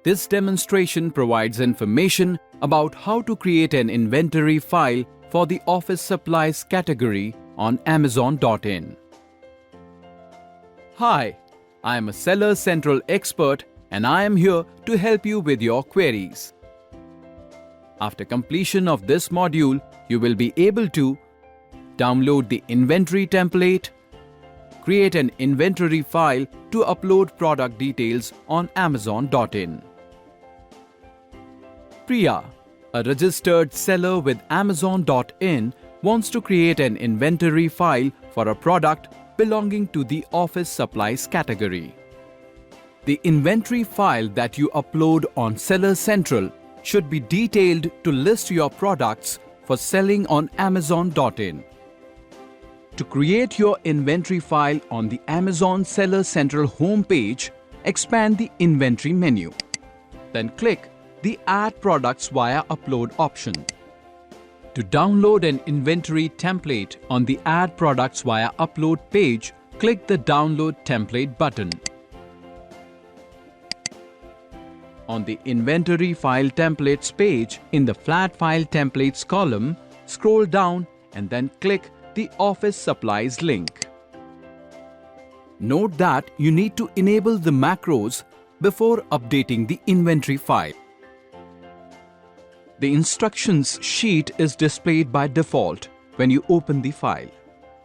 This demonstration provides information about how to create an inventory file for the office supplies category on Amazon.in. Hi, I am a Seller Central expert and I am here to help you with your queries. After completion of this module, you will be able to download the inventory template, create an inventory file to upload product details on Amazon.in. Priya, a registered seller with Amazon.in, wants to create an inventory file for a product belonging to the office supplies category. The inventory file that you upload on Seller Central should be detailed to list your products for selling on Amazon.in. To create your inventory file on the Amazon Seller Central homepage, expand the Inventory menu. Then click the Add Products via Upload option. To download an inventory template on the Add Products via Upload page, click the Download Template button. On the Inventory File Templates page, in the Flat File Templates column, scroll down and then click the Office Supplies link. Note that you need to enable the macros before updating the inventory file. The instructions sheet is displayed by default when you open the file.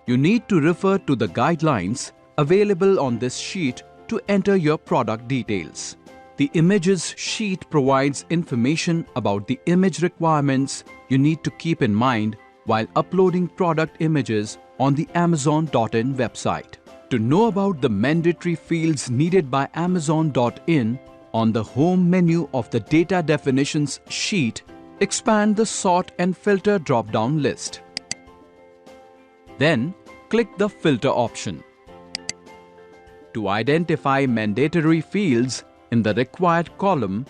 You need to refer to the guidelines available on this sheet to enter your product details. The Images sheet provides information about the image requirements you need to keep in mind while uploading product images on the Amazon.in website. To know about the mandatory fields needed by Amazon.in, on the home menu of the Data Definitions sheet, expand the Sort and Filter drop-down list. Then, click the Filter option. To identify mandatory fields in the required column,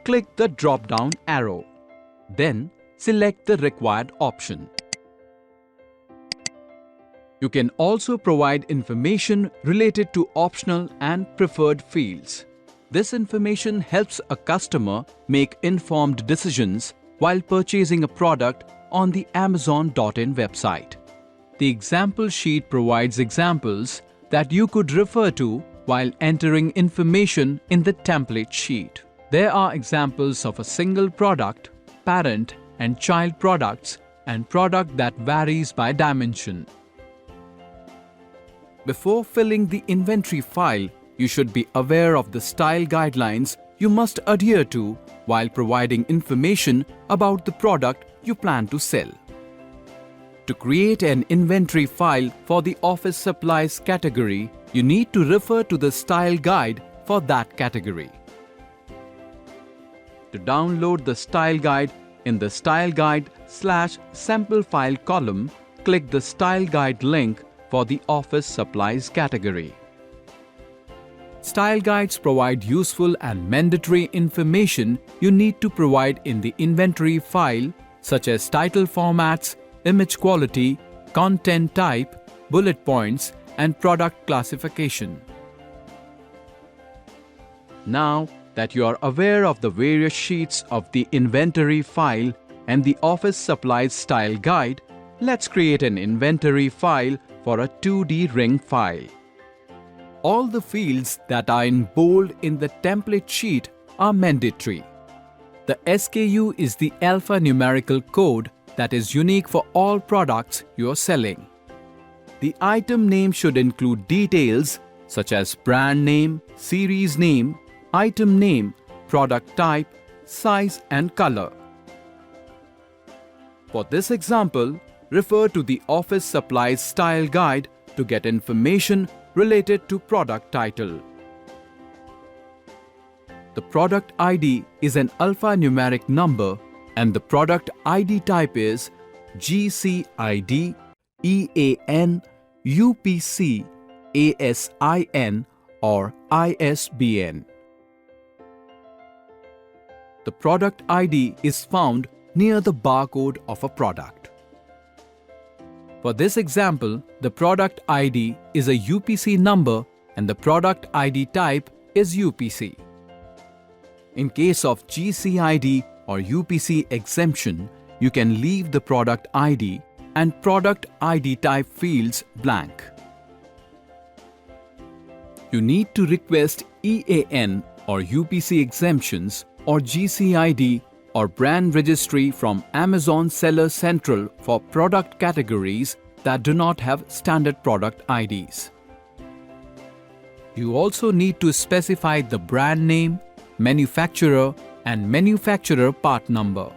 click the drop-down arrow. Then, select the required option. You can also provide information related to optional and preferred fields. This information helps a customer make informed decisions while purchasing a product on the Amazon.in website. The example sheet provides examples that you could refer to while entering information in the template sheet. There are examples of a single product, parent and child products, and product that varies by dimension. Before filling the inventory file, you should be aware of the style guidelines you must adhere to while providing information about the product you plan to sell. To create an inventory file for the office supplies category, you need to refer to the style guide for that category. To download the style guide, in the Style Guide/Sample File column, click the Style Guide link for the office supplies category. Style guides provide useful and mandatory information you need to provide in the inventory file, such as title formats, image quality, content type, bullet points, and product classification. Now that you are aware of the various sheets of the inventory file and the office supplies style guide, let's create an inventory file for a 2D ring file. All the fields that are in bold in the template sheet are mandatory. The SKU is the alphanumerical code that is unique for all products you are selling. The item name should include details such as brand name, series name, item name, product type, size and color. For this example, refer to the Office Supplies Style Guide to get information related to product title. The product ID is an alphanumeric number and the product ID type is GCID, EAN, UPC, ASIN or ISBN. The product ID is found near the barcode of a product. For this example, the product ID is a UPC number and the product ID type is UPC. In case of GCID or UPC exemption, you can leave the product ID and product ID type fields blank. You need to request EAN or UPC exemptions or GCID or brand registry from Amazon Seller Central for product categories that do not have standard product IDs. You also need to specify the brand name, manufacturer, and manufacturer part number.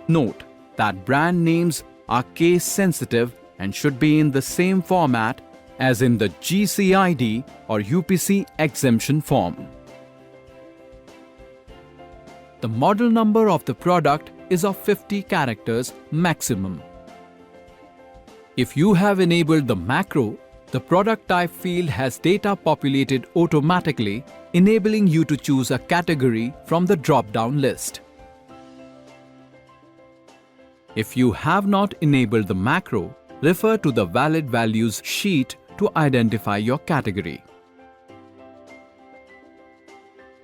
Note that brand names are case sensitive and should be in the same format as in the GCID or UPC exemption form. The model number of the product is of 50 characters maximum. If you have enabled the macro, the product type field has data populated automatically, enabling you to choose a category from the drop-down list. If you have not enabled the macro, refer to the valid values sheet to identify your category.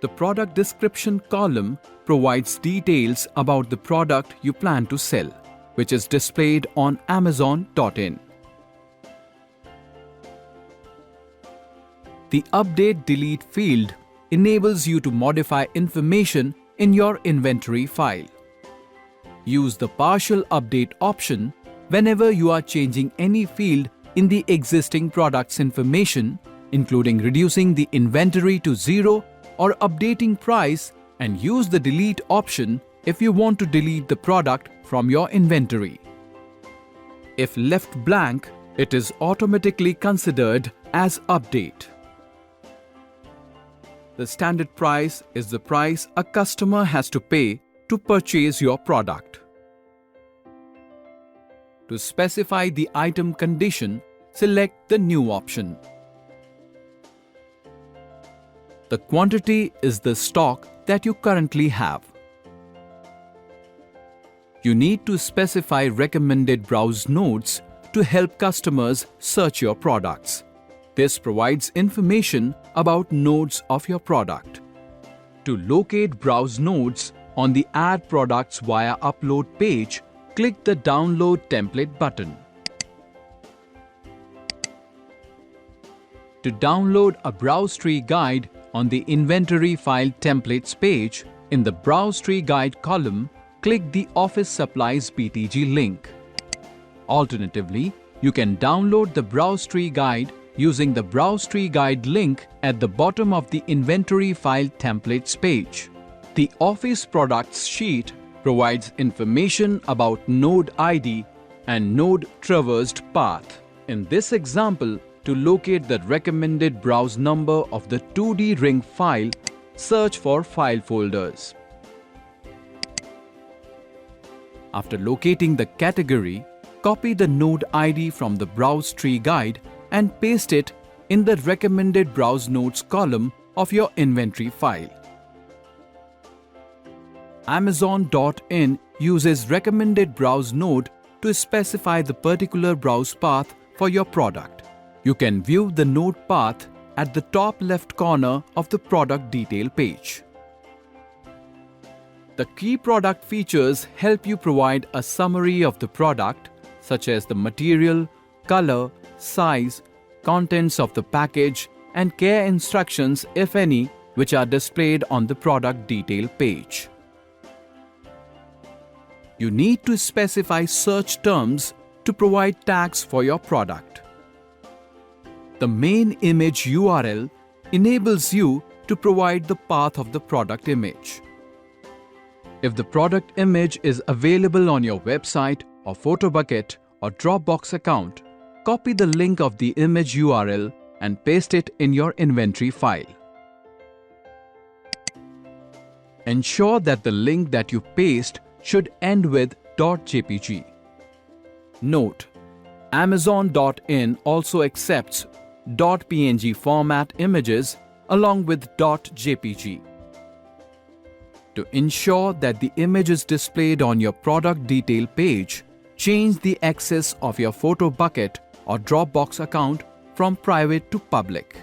The product description column provides details about the product you plan to sell, which is displayed on Amazon.in. The Update Delete field enables you to modify information in your inventory file. Use the Partial Update option whenever you are changing any field in the existing product's information, including reducing the inventory to zero or updating price, and use the Delete option if you want to delete the product from your inventory. If left blank, it is automatically considered as update. The standard price is the price a customer has to pay to purchase your product. To specify the item condition, select the New option. The quantity is the stock that you currently have. You need to specify recommended browse nodes to help customers search your products. This provides information about nodes of your product. To locate browse nodes on the Add Products via Upload page, click the Download Template button. To download a Browse Tree Guide on the Inventory File Templates page, in the Browse Tree Guide column, click the Office Supplies BTG link. Alternatively, you can download the Browse Tree Guide using the Browse Tree Guide link at the bottom of the Inventory File Templates page. The Office Products sheet provides information about node ID and node traversed path. In this example, to locate the recommended browse number of the 2D ring file, search for file folders. After locating the category, copy the node ID from the Browse Tree Guide and paste it in the Recommended Browse Nodes column of your inventory file. Amazon.in uses Recommended Browse Node to specify the particular browse path for your product. You can view the node path at the top left corner of the product detail page. The key product features help you provide a summary of the product, such as the material, color, size, contents of the package, and care instructions, if any, which are displayed on the product detail page. You need to specify search terms to provide tags for your product. The main image URL enables you to provide the path of the product image. If the product image is available on your website or PhotoBucket or Dropbox account, copy the link of the image URL and paste it in your inventory file. Ensure that the link that you paste should end with .jpg. Note: Amazon.in also accepts .png format images along with .jpg. To ensure that the image is displayed on your product detail page, change the access of your PhotoBucket or Dropbox account from private to public.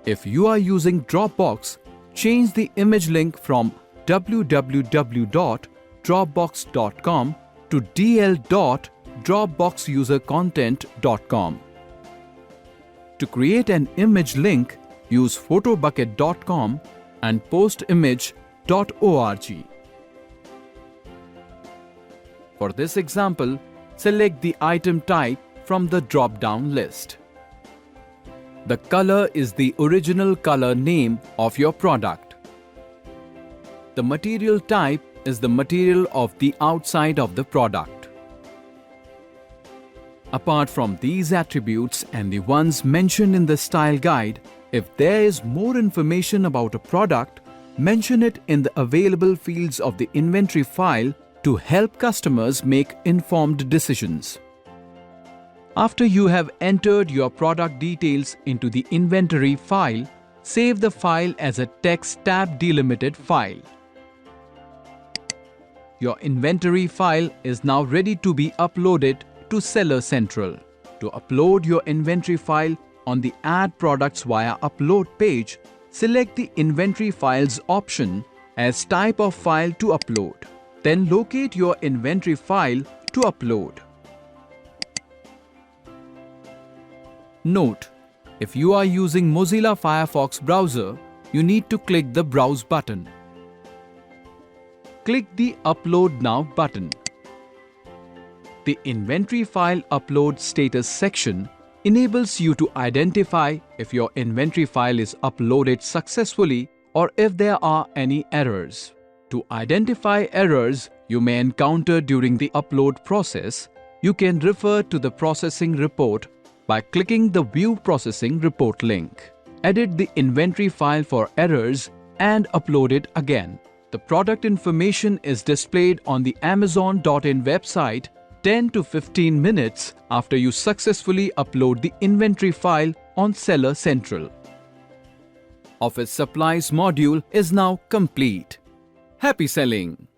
If you are using Dropbox, change the image link from www.dropbox.com to dl.dropboxusercontent.com. To create an image link, use photobucket.com and postimage.org. For this example, select the item type from the drop-down list. The color is the original color name of your product. The material type is the material of the outside of the product. Apart from these attributes and the ones mentioned in the style guide, if there is more information about a product, mention it in the available fields of the inventory file to help customers make informed decisions. After you have entered your product details into the inventory file, save the file as a text tab delimited file. Your inventory file is now ready to be uploaded to Seller Central. To upload your inventory file on the Add Products via Upload page, select the Inventory Files option as type of file to upload. Then locate your inventory file to upload. Note: if you are using Mozilla Firefox browser, you need to click the Browse button. Click the Upload Now button. The Inventory File Upload Status section enables you to identify if your inventory file is uploaded successfully or if there are any errors. To identify errors you may encounter during the upload process, you can refer to the processing report by clicking the View Processing Report link. Edit the inventory file for errors and upload it again. The product information is displayed on the Amazon.in website 10 to 15 minutes after you successfully upload the inventory file on Seller Central. Office Supplies module is now complete. Happy selling!